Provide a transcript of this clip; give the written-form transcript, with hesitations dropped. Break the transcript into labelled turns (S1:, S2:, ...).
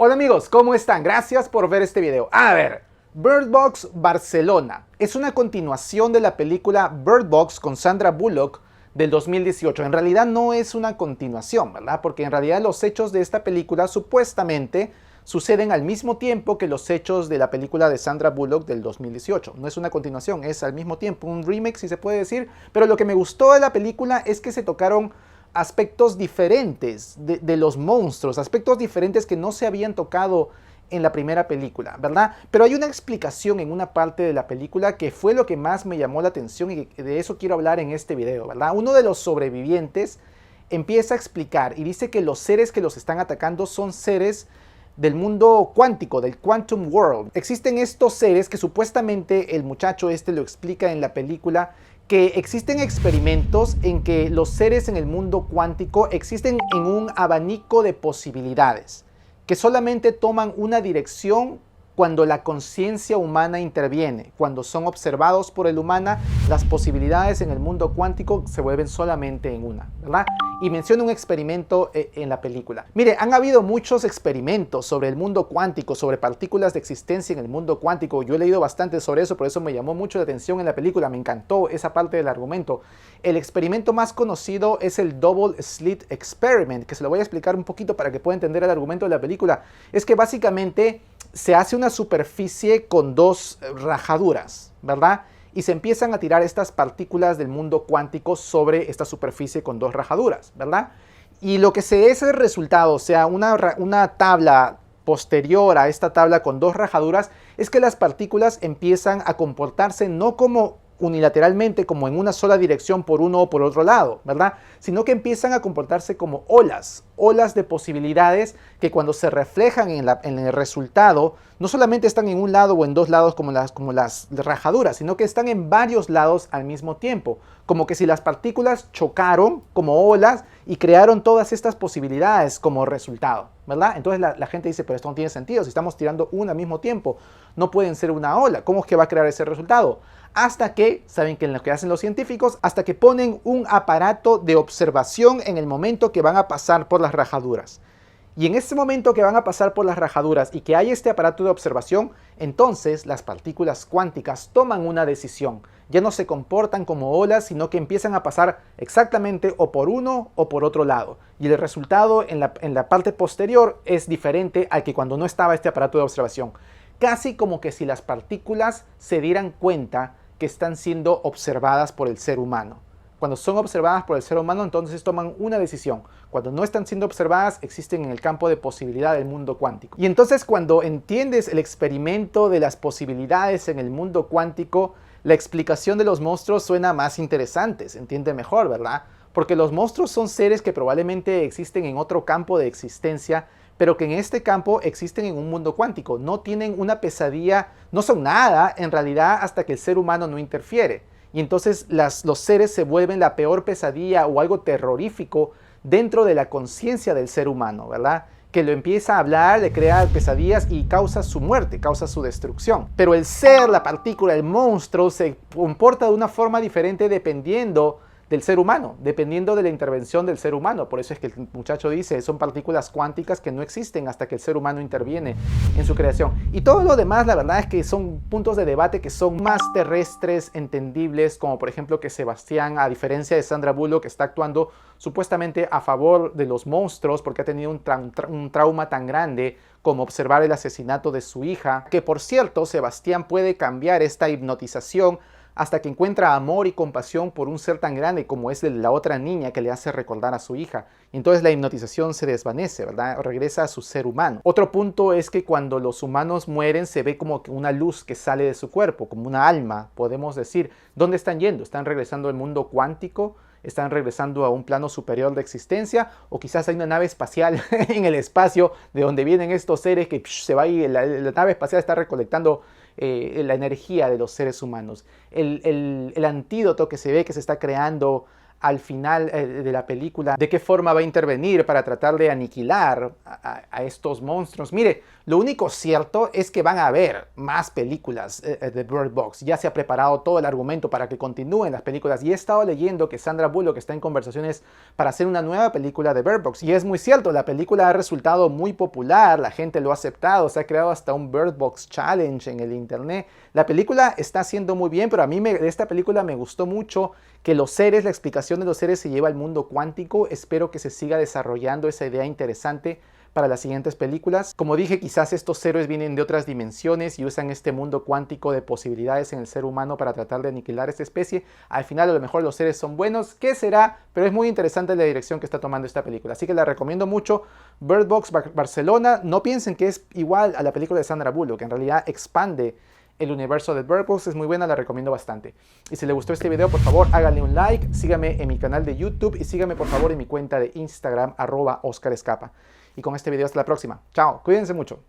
S1: Hola amigos, ¿cómo están? Gracias por ver este video. A ver, Bird Box Barcelona es una continuación de la película Bird Box con Sandra Bullock del 2018. En realidad no es una continuación, ¿verdad? Porque en realidad los hechos de esta película supuestamente suceden al mismo tiempo que los hechos de la película de Sandra Bullock del 2018. No es una continuación, es al mismo tiempo, un remake si se puede decir. Pero lo que me gustó de la película es que se tocaron aspectos diferentes de los monstruos, aspectos diferentes que no se habían tocado en la primera película, ¿verdad? Pero hay una explicación en una parte de la película que fue lo que más me llamó la atención y de eso quiero hablar en este video, ¿verdad? Uno de los sobrevivientes empieza a explicar y dice que los seres que los están atacando son seres del mundo cuántico, del Quantum World. Existen estos seres que supuestamente el muchacho lo explica en la película, que existen experimentos en que los seres en el mundo cuántico existen en un abanico de posibilidades, que solamente toman una dirección cuando la conciencia humana interviene. Cuando son observados por el humano, las posibilidades en el mundo cuántico se vuelven solamente en una, ¿verdad? Y menciona un experimento en la película. Mire, han habido muchos experimentos sobre el mundo cuántico, sobre partículas de existencia en el mundo cuántico. Yo he leído bastante sobre eso, por eso me llamó mucho la atención en la película. Me encantó esa parte del argumento. El experimento más conocido es el Double Slit Experiment, que se lo voy a explicar un poquito para que pueda entender el argumento de la película. Es que básicamente se hace una superficie con dos rajaduras, ¿verdad? Y se empiezan a tirar estas partículas del mundo cuántico sobre esta superficie con dos rajaduras, ¿verdad? Y lo que se es el resultado, o sea, una tabla posterior a esta tabla con dos rajaduras, es que las partículas empiezan a comportarse no como unilateralmente, como en una sola dirección por uno o por otro lado, ¿verdad? Sino que empiezan a comportarse como olas de posibilidades que cuando se reflejan en el resultado, no solamente están en un lado o en dos lados como las rajaduras, sino que están en varios lados al mismo tiempo, como que si las partículas chocaron como olas y crearon todas estas posibilidades como resultado, ¿verdad? Entonces la gente dice, pero esto no tiene sentido, si estamos tirando una al mismo tiempo, no pueden ser una ola, ¿cómo es que va a crear ese resultado? Hasta que, ¿saben qué es lo que hacen los científicos? Hasta que ponen un aparato de observación en el momento que van a pasar por las rajaduras. Y en ese momento que van a pasar por las rajaduras y que hay este aparato de observación, entonces las partículas cuánticas toman una decisión. Ya no se comportan como olas, sino que empiezan a pasar exactamente o por uno o por otro lado. Y el resultado en la parte posterior es diferente al que cuando no estaba este aparato de observación. Casi como que si las partículas se dieran cuenta que están siendo observadas por el ser humano. Cuando son observadas por el ser humano, entonces toman una decisión. Cuando no están siendo observadas, existen en el campo de posibilidad del mundo cuántico. Y entonces cuando entiendes el experimento de las posibilidades en el mundo cuántico, la explicación de los monstruos suena más interesante, se entiende mejor, ¿verdad? Porque los monstruos son seres que probablemente existen en otro campo de existencia, pero que en este campo existen en un mundo cuántico. No tienen una pesadilla, no son nada en realidad hasta que el ser humano no interfiere. Y entonces los seres se vuelven la peor pesadilla o algo terrorífico dentro de la conciencia del ser humano, ¿verdad? Que lo empieza a hablar, le crea pesadillas y causa su muerte, causa su destrucción. Pero el ser, la partícula, el monstruo se comporta de una forma diferente dependiendo del ser humano, dependiendo de la intervención del ser humano. Por eso es que el muchacho dice, son partículas cuánticas que no existen hasta que el ser humano interviene en su creación. Y todo lo demás, la verdad es que son puntos de debate que son más terrestres, entendibles, como por ejemplo que Sebastián, a diferencia de Sandra Bullock, está actuando supuestamente a favor de los monstruos porque ha tenido un trauma tan grande como observar el asesinato de su hija, que por cierto, Sebastián puede cambiar esta hipnotización hasta que encuentra amor y compasión por un ser tan grande como es la otra niña que le hace recordar a su hija. Y entonces la hipnotización se desvanece, ¿verdad? Regresa a su ser humano. Otro punto es que cuando los humanos mueren se ve como que una luz que sale de su cuerpo, como una alma, podemos decir. ¿Dónde están yendo? ¿Están regresando al mundo cuántico? ¿Están regresando a un plano superior de existencia? ¿O quizás hay una nave espacial en el espacio de donde vienen estos seres que se va y la nave espacial está recolectando la energía de los seres humanos? El antídoto que se ve que se está creando al final de la película de qué forma va a intervenir para tratar de aniquilar a estos monstruos. Mire, lo único cierto es que van a haber más películas de Bird Box. Ya se ha preparado todo el argumento para que continúen las películas y he estado leyendo que Sandra Bullock está en conversaciones para hacer una nueva película de Bird Box. Y es muy cierto, la película ha resultado muy popular, la gente lo ha aceptado, se ha creado hasta un Bird Box Challenge en el internet. La película está haciendo muy bien, pero a mí de esta película me gustó mucho que los seres, la explicación de los seres se lleva al mundo cuántico. Espero que se siga desarrollando esa idea interesante para las siguientes películas. Como dije, quizás estos seres vienen de otras dimensiones y usan este mundo cuántico de posibilidades en el ser humano para tratar de aniquilar esta especie. Al final a lo mejor los seres son buenos, ¿qué será? Pero es muy interesante la dirección que está tomando esta película, así que la recomiendo mucho. Bird Box Barcelona, no piensen que es igual a la película de Sandra Bullock, que en realidad expande el universo de Bird Box, es muy buena, la recomiendo bastante. Y si les gustó este video, por favor, háganle un like, síganme en mi canal de YouTube y síganme por favor en mi cuenta de Instagram, @OscarEscapa. Y con este video hasta la próxima. Chao, cuídense mucho.